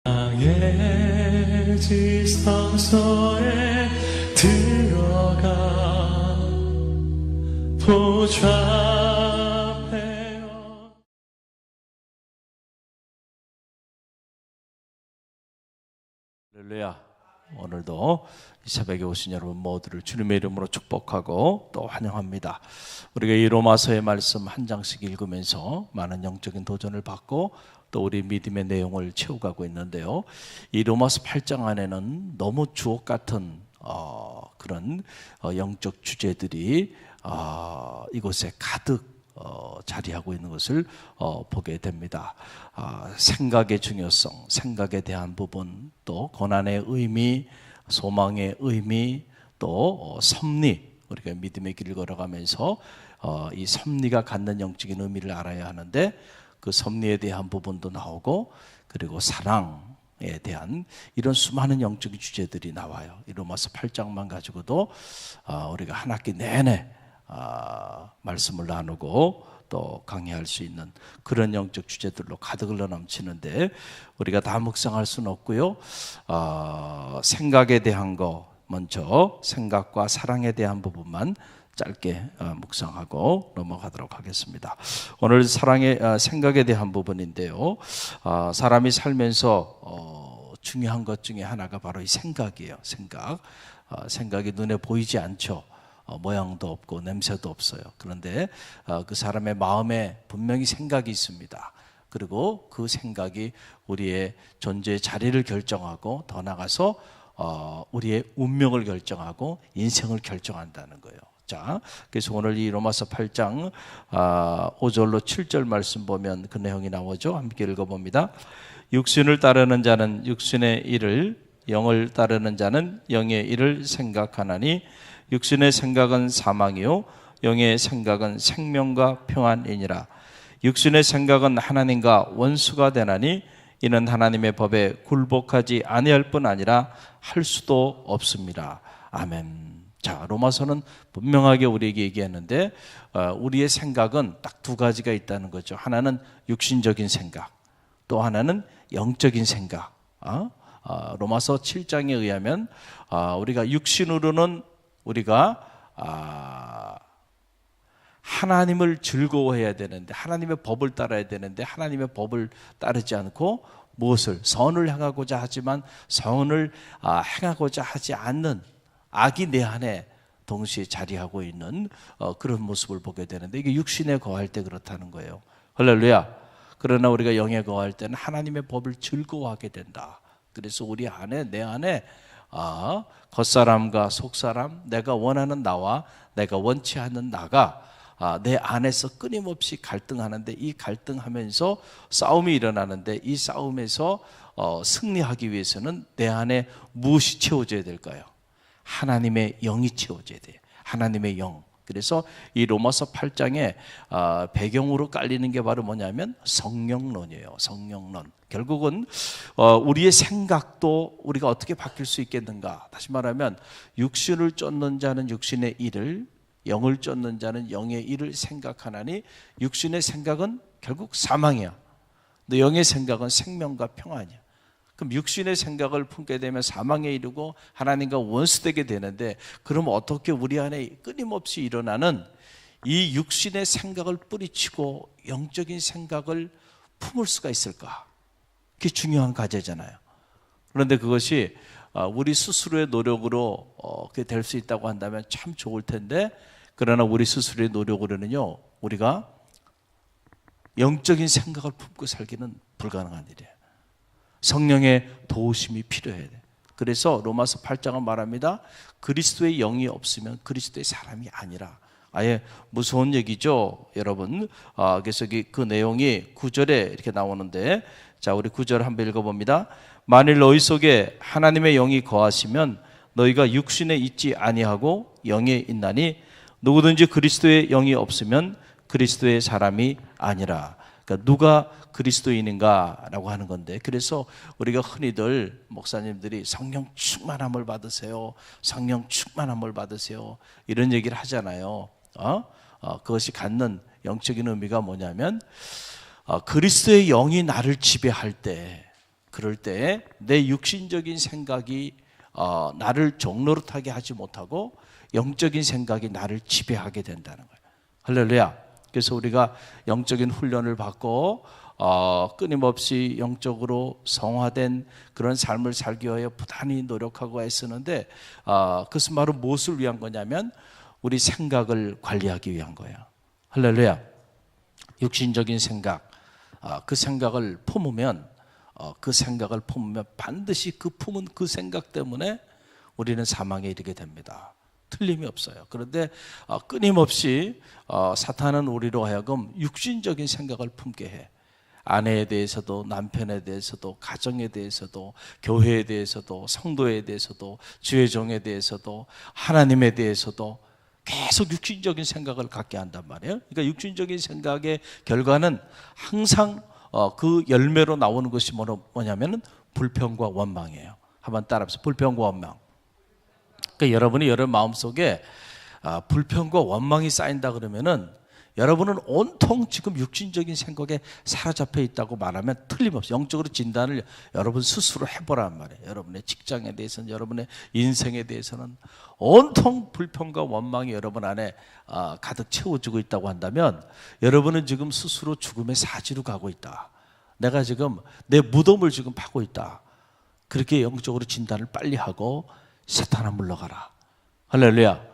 나의 지성소에 들어가 보좌하며. 할렐루야. 오늘도 이 새벽에 오신 여러분 모두를 주님의 이름으로 축복하고 또 환영합니다. 우리가 이 로마서의 말씀 한 장씩 읽으면서 많은 영적인 도전을 받고 또 우리 믿음의 내용을 채워가고 있는데요. 이 로마서 8장 안에는 너무 주옥 같은 그런 영적 주제들이 이곳에 가득 자리하고 있는 것을 보게 됩니다. 생각의 중요성, 생각에 대한 부분, 또 고난의 의미, 소망의 의미, 또 섭리, 우리가 믿음의 길을 걸어가면서 이 섭리가 갖는 영적인 의미를 알아야 하는데 그 섭리에 대한 부분도 나오고, 그리고 사랑에 대한 이런 수많은 영적인 주제들이 나와요. 이 로마서 8장만 가지고도 우리가 한 학기 내내 말씀을 나누고 또 강의할 수 있는 그런 영적 주제들로 가득 흘러 넘치는데 우리가 다 묵상할 수는 없고요. 생각에 대한 거 먼저, 생각과 사랑에 대한 부분만 짧게 묵상하고 넘어가도록 하겠습니다. 오늘 생각에 대한 부분인데요. 사람이 살면서 중요한 것 중에 하나가 바로 이 생각이에요. 생각이 눈에 보이지 않죠. 모양도 없고 냄새도 없어요. 그런데 그 사람의 마음에 분명히 생각이 있습니다. 그리고 그 생각이 우리의 존재의 자리를 결정하고 더 나아가서 우리의 운명을 결정하고 인생을 결정한다는 거예요. 자, 그래서 오늘 이 로마서 8장 5절로 7절 말씀 보면 그 내용이 나오죠. 함께 읽어봅니다. 육신을 따르는 자는 육신의 일을, 영을 따르는 자는 영의 일을 생각하나니 육신의 생각은 사망이요 영의 생각은 생명과 평안이니라. 육신의 생각은 하나님과 원수가 되나니 이는 하나님의 법에 굴복하지 아니할 뿐 아니라 할 수도 없습니다. 아멘. 자, 로마서는 분명하게 우리에게 얘기했는데 우리의 생각은 딱 두 가지가 있다는 거죠. 하나는 육신적인 생각, 또 하나는 영적인 생각. 로마서 7장에 의하면 우리가 육신으로는 우리가 하나님을 즐거워해야 되는데, 하나님의 법을 따라야 되는데 하나님의 법을 따르지 않고 무엇을 선을 행하고자 하지만 선을 행하고자 하지 않는 악이 내 안에 동시에 자리하고 있는 그런 모습을 보게 되는데, 이게 육신에 거할 때 그렇다는 거예요. 할렐루야. 그러나 우리가 영에 거할 때는 하나님의 법을 즐거워하게 된다. 그래서 우리 안에, 내 안에 겉사람과 속사람, 내가 원하는 나와 내가 원치 않는 나가 내 안에서 끊임없이 갈등하는데, 이 갈등하면서 싸움이 일어나는데, 이 싸움에서 승리하기 위해서는 내 안에 무엇이 채워져야 될까요? 하나님의 영이 채워져야 돼요. 하나님의 영. 그래서 이 로마서 8장에 배경으로 깔리는 게 바로 뭐냐면 성령론이에요. 성령론. 결국은 우리의 생각도 우리가 어떻게 바뀔 수 있겠는가. 다시 말하면 육신을 쫓는 자는 육신의 일을, 영을 쫓는 자는 영의 일을 생각하나니 육신의 생각은 결국 사망이야. 근데 영의 생각은 생명과 평안이야. 그럼 육신의 생각을 품게 되면 사망에 이르고 하나님과 원수되게 되는데, 그럼 어떻게 우리 안에 끊임없이 일어나는 이 육신의 생각을 뿌리치고 영적인 생각을 품을 수가 있을까? 그게 중요한 과제잖아요. 그런데 그것이 우리 스스로의 노력으로 그게 될 수 있다고 한다면 참 좋을 텐데, 그러나 우리 스스로의 노력으로는요, 우리가 영적인 생각을 품고 살기는 불가능한 일이에요. 성령의 도우심이 필요해야 돼. 그래서 로마서 8장은 말합니다. 그리스도의 영이 없으면 그리스도의 사람이 아니라. 아예 무서운 얘기죠, 여러분. 그래서 그 내용이 9절에 이렇게 나오는데, 자, 우리 9절 한번 읽어봅니다. 만일 너희 속에 하나님의 영이 거하시면 너희가 육신에 있지 아니하고 영에 있나니 누구든지 그리스도의 영이 없으면 그리스도의 사람이 아니라. 그러니까 누가 그리스도인인가라고 하는 건데, 그래서 우리가 흔히들 목사님들이 성령 충만함을 받으세요, 성령 충만함을 받으세요, 이런 얘기를 하잖아요. 그것이 갖는 영적인 의미가 뭐냐면 그리스도의 영이 나를 지배할 때 그럴 때 내 육신적인 생각이 나를 종노릇하게 하지 못하고 영적인 생각이 나를 지배하게 된다는 거예요. 할렐루야. 그래서 우리가 영적인 훈련을 받고 끊임없이 영적으로 성화된 그런 삶을 살기 위하여 부단히 노력하고 애쓰는데 그것은 바로 무엇을 위한 거냐면 우리 생각을 관리하기 위한 거예요. 할렐루야. 육신적인 생각, 그 생각을 품으면 반드시 그 품은 그 생각 때문에 우리는 사망에 이르게 됩니다. 틀림이 없어요. 그런데 끊임없이 사탄은 우리로 하여금 육신적인 생각을 품게 해. 아내에 대해서도, 남편에 대해서도, 가정에 대해서도, 교회에 대해서도, 성도에 대해서도, 주의 종에 대해서도, 하나님에 대해서도 계속 육신적인 생각을 갖게 한단 말이에요. 그러니까 육신적인 생각의 결과는 항상 그 열매로 나오는 것이 뭐냐면은 불평과 원망이에요. 한번 따라해보세요. 불평과 원망. 그러니까 여러분이 여러분 마음속에 불평과 원망이 쌓인다 그러면은 여러분은 온통 지금 육신적인 생각에 사로잡혀 있다고 말하면 틀림없어요. 영적으로 진단을 여러분 스스로 해보란 말이에요. 여러분의 직장에 대해서는, 여러분의 인생에 대해서는 온통 불평과 원망이 여러분 안에 가득 채워지고 있다고 한다면 여러분은 지금 스스로 죽음의 사지로 가고 있다. 내가 지금 내 무덤을 지금 파고 있다. 그렇게 영적으로 진단을 빨리 하고 사탄아 물러가라. 할렐루야.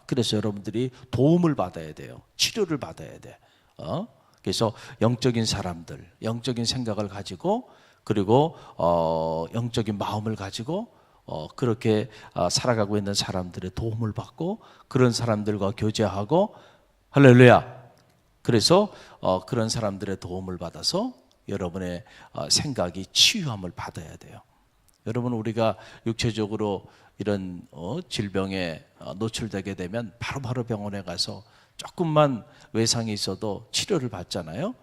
그래서 여러분들이 도움을 받아야 돼요. 치료를 받아야 돼. 그래서 영적인 사람들, 영적인 생각을 가지고 그리고 영적인 마음을 가지고 그렇게 살아가고 있는 사람들의 도움을 받고 그런 사람들과 교제하고 할렐루야. 그래서 그런 사람들의 도움을 받아서 여러분의 생각이 치유함을 받아야 돼요. 여러분 우리가 육체적으로 이런 질병에 노출되게 되면 바로바로 병원에 가서 조금만 외상이 있어도 치료를 받잖아요.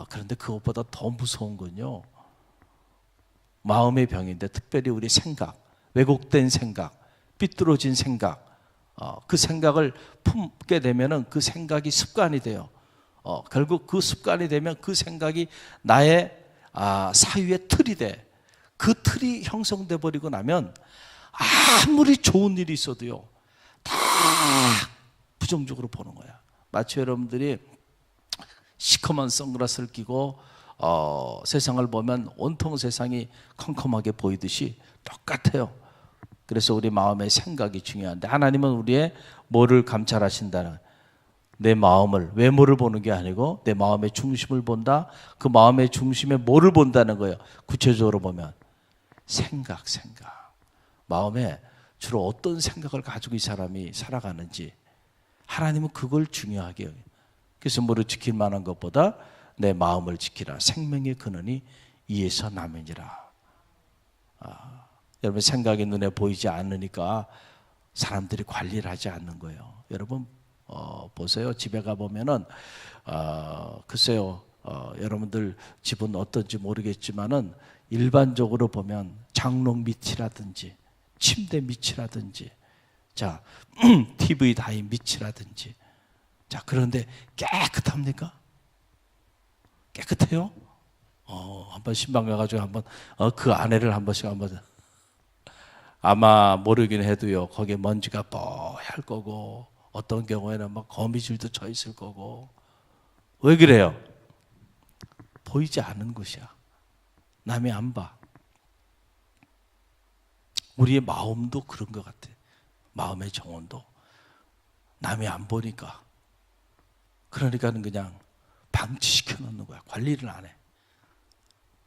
그런데 그것보다 더 무서운 건요, 마음의 병인데 특별히 우리 생각, 왜곡된 생각, 삐뚤어진 생각, 그 생각을 품게 되면은 그 생각이 습관이 돼요. 결국 그 습관이 되면 그 생각이 나의 사유의 틀이 돼. 그 틀이 형성돼 버리고 나면 아무리 좋은 일이 있어도요 다 부정적으로 보는 거야. 마치 여러분들이 시커먼 선글라스를 끼고 세상을 보면 온통 세상이 컴컴하게 보이듯이 똑같아요. 그래서 우리 마음의 생각이 중요한데 하나님은 우리의 뭐를 감찰하신다는, 내 마음을, 외모를 보는 게 아니고 내 마음의 중심을 본다. 그 마음의 중심에 뭐를 본다는 거예요. 구체적으로 보면 생각. 마음에 주로 어떤 생각을 가지고 이 사람이 살아가는지 하나님은 그걸 중요하게 여겨요. 그래서 뭐를 지킬 만한 것보다 내 마음을 지키라. 생명의 근원이 이에서 남이니라. 여러분 생각이 눈에 보이지 않으니까 사람들이 관리를 하지 않는 거예요. 여러분 보세요. 집에 가보면은 글쎄요, 여러분들 집은 어떤지 모르겠지만은 일반적으로 보면 장롱 밑이라든지 침대 밑이라든지 자 TV 다이 밑이라든지 자 그런데 깨끗합니까? 깨끗해요? 한번 신방 가가지고 한번 그 안에를 한 번씩 한번 아마 모르긴 해도요 거기에 먼지가 뽀얄 거고 어떤 경우에는 막 거미줄도 쳐 있을 거고. 왜 그래요? 보이지 않는 곳이야. 남이 안 봐. 우리의 마음도 그런 것 같아. 마음의 정원도 남이 안 보니까, 그러니까는 그냥 방치시켜 놓는 거야. 관리를 안 해.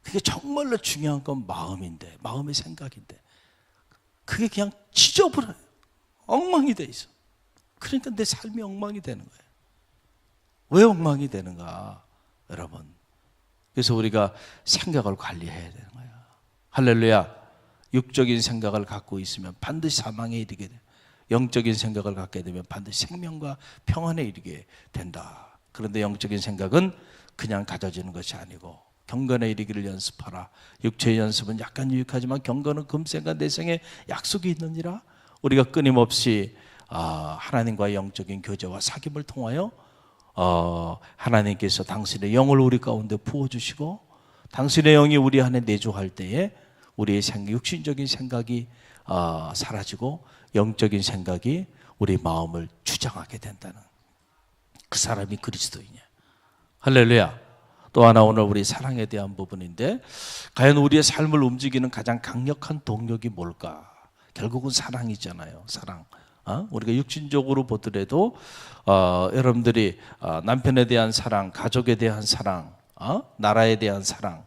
그게 정말로 중요한 건 마음인데, 마음의 생각인데 그게 그냥 찢어버려요. 엉망이 돼 있어. 그러니까 내 삶이 엉망이 되는 거예요. 왜 엉망이 되는가 여러분? 그래서 우리가 생각을 관리해야 되는 거예요. 할렐루야. 육적인 생각을 갖고 있으면 반드시 사망에 이르게 돼요. 영적인 생각을 갖게 되면 반드시 생명과 평안에 이르게 된다. 그런데 영적인 생각은 그냥 가져지는 것이 아니고 경건에 이르기를 연습하라. 육체의 연습은 약간 유익하지만 경건은 금생과 내생에 약속이 있느니라. 우리가 끊임없이 하나님과의 영적인 교제와 사귐을 통하여 하나님께서 당신의 영을 우리 가운데 부어주시고 당신의 영이 우리 안에 내주할 때에 우리의 육신적인 생각이 사라지고 영적인 생각이 우리 마음을 주장하게 된다는, 그 사람이 그리스도이냐. 할렐루야. 또 하나 오늘 우리 사랑에 대한 부분인데, 과연 우리의 삶을 움직이는 가장 강력한 동력이 뭘까? 결국은 사랑이잖아요. 사랑. 우리가 육신적으로 보더라도 여러분들이 남편에 대한 사랑, 가족에 대한 사랑, 나라에 대한 사랑,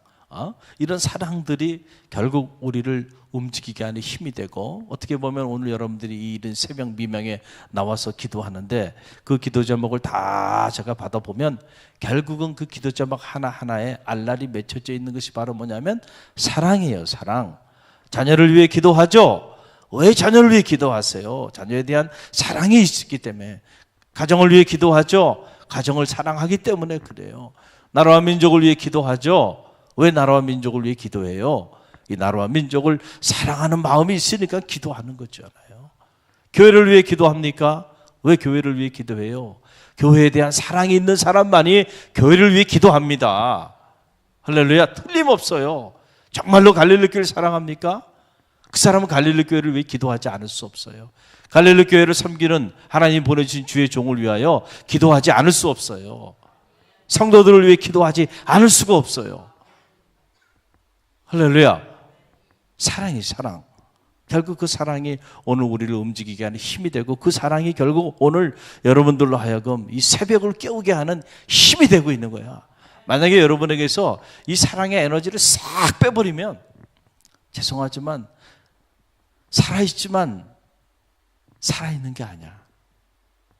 이런 사랑들이 결국 우리를 움직이게 하는 힘이 되고, 어떻게 보면 오늘 여러분들이 이른 새벽 미명에 나와서 기도하는데 그 기도 제목을 다 제가 받아보면 결국은 그 기도 제목 하나하나에 알랄이 맺혀져 있는 것이 바로 뭐냐면 사랑이에요. 사랑. 자녀를 위해 기도하죠. 왜 자녀를 위해 기도하세요? 자녀에 대한 사랑이 있기 때문에. 가정을 위해 기도하죠. 가정을 사랑하기 때문에 그래요. 나라와 민족을 위해 기도하죠. 왜 나라와 민족을 위해 기도해요? 이 나라와 민족을 사랑하는 마음이 있으니까 기도하는 거잖아요. 교회를 위해 기도합니까? 왜 교회를 위해 기도해요? 교회에 대한 사랑이 있는 사람만이 교회를 위해 기도합니다. 할렐루야. 틀림없어요. 정말로 갈릴리 교회를 사랑합니까? 그 사람은 갈릴리 교회를 위해 기도하지 않을 수 없어요. 갈릴리 교회를 섬기는 하나님 보내주신 주의 종을 위하여 기도하지 않을 수 없어요. 성도들을 위해 기도하지 않을 수가 없어요. 할렐루야. 사랑이 사랑. 결국 그 사랑이 오늘 우리를 움직이게 하는 힘이 되고, 그 사랑이 결국 오늘 여러분들로 하여금 이 새벽을 깨우게 하는 힘이 되고 있는 거야. 만약에 여러분에게서 이 사랑의 에너지를 싹 빼버리면, 죄송하지만 살아있지만 살아있는 게 아니야.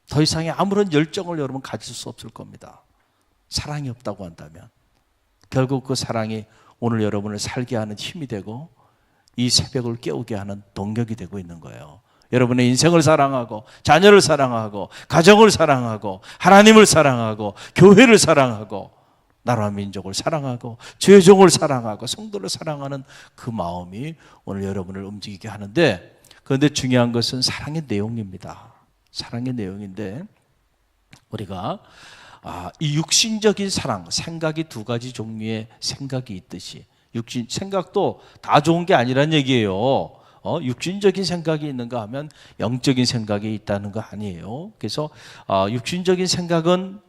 더 이상의 아무런 열정을 여러분 가질 수 없을 겁니다. 사랑이 없다고 한다면 결국 그 사랑이 오늘 여러분을 살게 하는 힘이 되고 이 새벽을 깨우게 하는 동력이 되고 있는 거예요. 여러분의 인생을 사랑하고 자녀를 사랑하고 가정을 사랑하고 하나님을 사랑하고 교회를 사랑하고 나라와 민족을 사랑하고 주의 종을 사랑하고 성도를 사랑하는 그 마음이 오늘 여러분을 움직이게 하는데, 그런데 중요한 것은 사랑의 내용입니다. 사랑의 내용인데, 우리가 이 육신적인 사랑, 생각이 두 가지 종류의 생각이 있듯이, 육신 생각도 다 좋은 게 아니란 얘기예요. 육신적인 생각이 있는가 하면 영적인 생각이 있다는 거 아니에요. 그래서 육신적인 생각은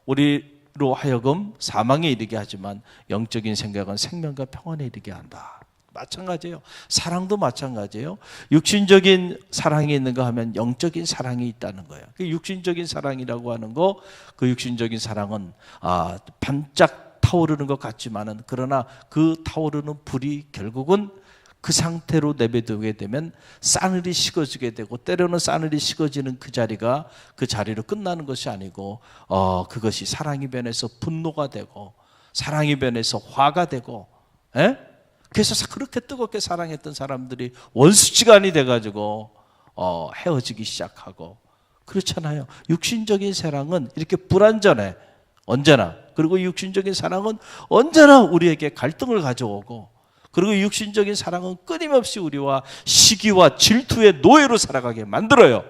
우리로 하여금 사망에 이르게 하지만 영적인 생각은 생명과 평안에 이르게 한다. 마찬가지예요. 사랑도 마찬가지예요. 육신적인 사랑이 있는가 하면 영적인 사랑이 있다는 거예요. 그 육신적인 사랑이라고 하는 거, 그 육신적인 사랑은 반짝 타오르는 것 같지만은, 그러나 그 타오르는 불이 결국은 그 상태로 내버두게 되면 싸늘이 식어지게 되고, 때로는 싸늘이 식어지는 그 자리로 끝나는 것이 아니고, 그것이 사랑이 변해서 분노가 되고, 사랑이 변해서 화가 되고, 그래서 그렇게 뜨겁게 사랑했던 사람들이 원수지간이 돼가지고 헤어지기 시작하고 그렇잖아요. 육신적인 사랑은 이렇게 불완전해, 언제나. 그리고 육신적인 사랑은 언제나 우리에게 갈등을 가져오고, 그리고 육신적인 사랑은 끊임없이 우리와 시기와 질투의 노예로 살아가게 만들어요.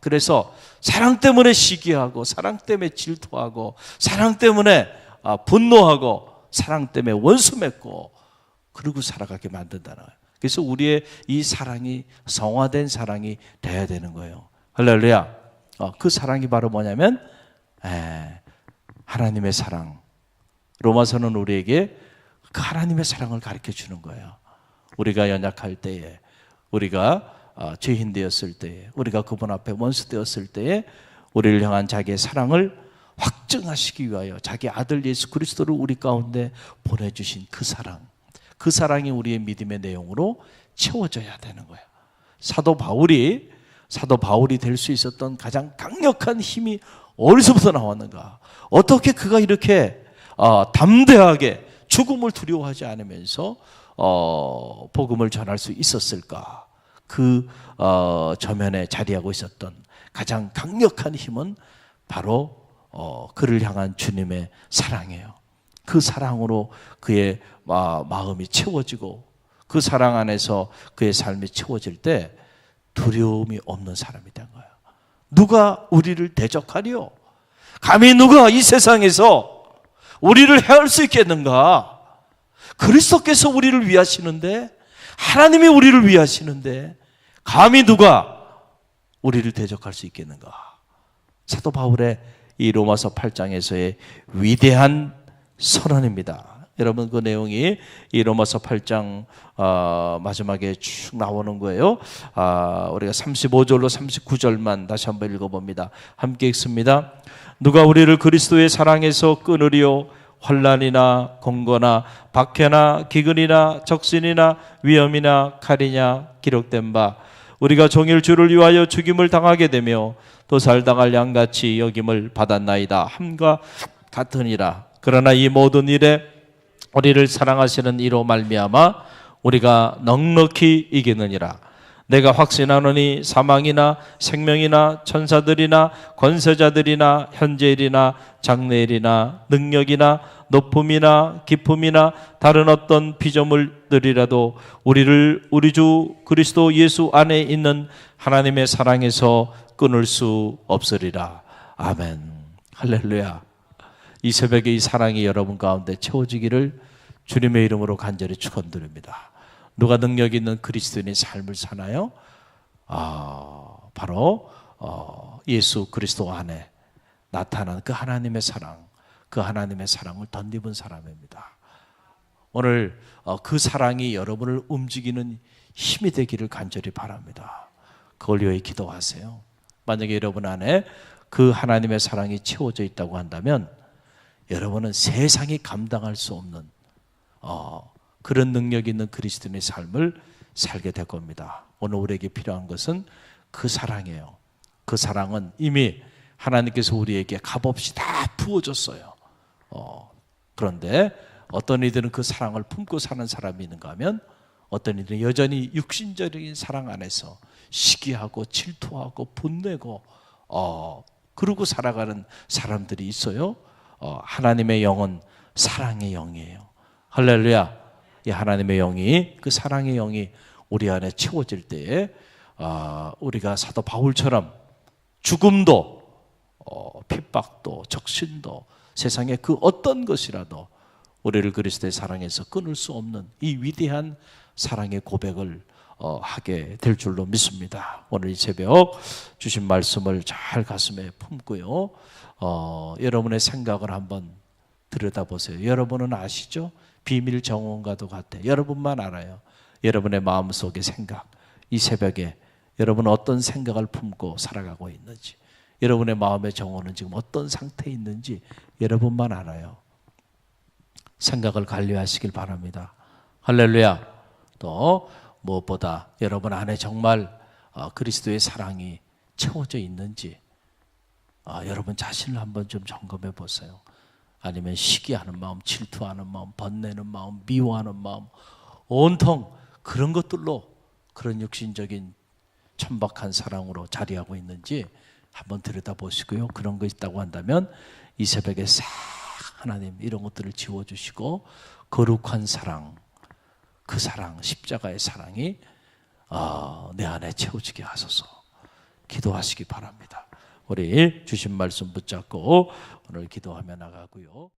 그래서 사랑 때문에 시기하고, 사랑 때문에 질투하고, 사랑 때문에 분노하고, 사랑 때문에 원수 맺고, 그러고 살아가게 만든다는 거예요. 그래서 우리의 이 사랑이 성화된 사랑이 돼야 되는 거예요. 할렐루야. 그 사랑이 바로 뭐냐면 하나님의 사랑. 로마서는 우리에게 그 하나님의 사랑을 가르쳐 주는 거예요. 우리가 연약할 때에, 우리가 죄인 되었을 때에, 우리가 그분 앞에 원수 되었을 때에 우리를 향한 자기의 사랑을 확증하시기 위하여 자기 아들 예수 그리스도를 우리 가운데 보내주신 그 사랑, 그 사랑이 우리의 믿음의 내용으로 채워져야 되는 거예요. 사도 바울이 될 수 있었던 가장 강력한 힘이 어디서부터 나왔는가? 어떻게 그가 이렇게 담대하게 죽음을 두려워하지 않으면서 복음을 전할 수 있었을까? 그 저면에 자리하고 있었던 가장 강력한 힘은 바로 그를 향한 주님의 사랑이에요. 그 사랑으로 그의 마음이 채워지고, 그 사랑 안에서 그의 삶이 채워질 때 두려움이 없는 사람이 된 거예요. 누가 우리를 대적하리요? 감히 누가 이 세상에서 우리를 해할 수 있겠는가? 그리스도께서 우리를 위하시는데, 하나님이 우리를 위하시는데 감히 누가 우리를 대적할 수 있겠는가? 사도 바울의 이 로마서 8장에서의 위대한 선언입니다. 여러분, 그 내용이 이 로마서 8장 마지막에 쭉 나오는 거예요. 우리가 35절로 39절만 다시 한번 읽어봅니다. 함께 읽습니다. 누가 우리를 그리스도의 사랑에서 끊으리요? 환난이나 공고나 박해나 기근이나 적신이나 위험이나 칼이냐? 기록된 바 우리가 종일 주를 위하여 죽임을 당하게 되며 또 살당할 양같이 여김을 받았나이다 함과 같으니라. 그러나 이 모든 일에 우리를 사랑하시는 이로 말미암아 우리가 넉넉히 이기느니라. 내가 확신하노니 사망이나 생명이나 천사들이나 권세자들이나 현재일이나 장래일이나 능력이나 높음이나 깊음이나 다른 어떤 피조물들이라도 우리를 우리 주 그리스도 예수 안에 있는 하나님의 사랑에서 끊을 수 없으리라. 아멘. 할렐루야. 이 새벽에 이 사랑이 여러분 가운데 채워지기를 주님의 이름으로 간절히 축원드립니다. 누가 능력 있는 그리스도인의 삶을 사나요? 바로 예수 그리스도 안에 나타난 그 하나님의 사랑, 그 하나님의 사랑을 덧입은 사람입니다. 오늘 그 사랑이 여러분을 움직이는 힘이 되기를 간절히 바랍니다. 그걸 위해 기도하세요. 만약에 여러분 안에 그 하나님의 사랑이 채워져 있다고 한다면 여러분은 세상이 감당할 수 없는 그런 능력 있는 그리스도인의 삶을 살게 될 겁니다. 오늘 우리에게 필요한 것은 그 사랑이에요. 그 사랑은 이미 하나님께서 우리에게 값없이 다 부어줬어요. 그런데 어떤 이들은 그 사랑을 품고 사는 사람이 있는가 하면 어떤 이들은 여전히 육신적인 사랑 안에서 시기하고 질투하고 분내고 그러고 살아가는 사람들이 있어요. 하나님의 영은 사랑의 영이에요. 할렐루야. 이 하나님의 영이, 그 사랑의 영이 우리 안에 채워질 때에 우리가 사도 바울처럼 죽음도 핍박도 적신도 세상의 그 어떤 것이라도 우리를 그리스도의 사랑에서 끊을 수 없는 이 위대한 사랑의 고백을 하게 될 줄로 믿습니다. 오늘 이 새벽 주신 말씀을 잘 가슴에 품고요. 여러분의 생각을 한번 들여다보세요. 여러분은 아시죠? 비밀 정원과도 같아. 여러분만 알아요. 여러분의 마음속의 생각. 이 새벽에 여러분은 어떤 생각을 품고 살아가고 있는지, 여러분의 마음의 정원은 지금 어떤 상태에 있는지 여러분만 알아요. 생각을 관리하시길 바랍니다. 할렐루야. 또 무엇보다 여러분 안에 정말 그리스도의 사랑이 채워져 있는지 여러분 자신을 한번 좀 점검해 보세요. 아니면 시기하는 마음, 질투하는 마음, 번내는 마음, 미워하는 마음, 온통 그런 것들로 그런 육신적인 천박한 사랑으로 자리하고 있는지 한번 들여다보시고요. 그런 거 있다고 한다면 이 새벽에 싹 하나님 이런 것들을 지워주시고 거룩한 사랑, 그 사랑, 십자가의 사랑이 내 안에 채워지게 하소서. 기도하시기 바랍니다. 우리 주신 말씀 붙잡고 오늘 기도하며 나가고요.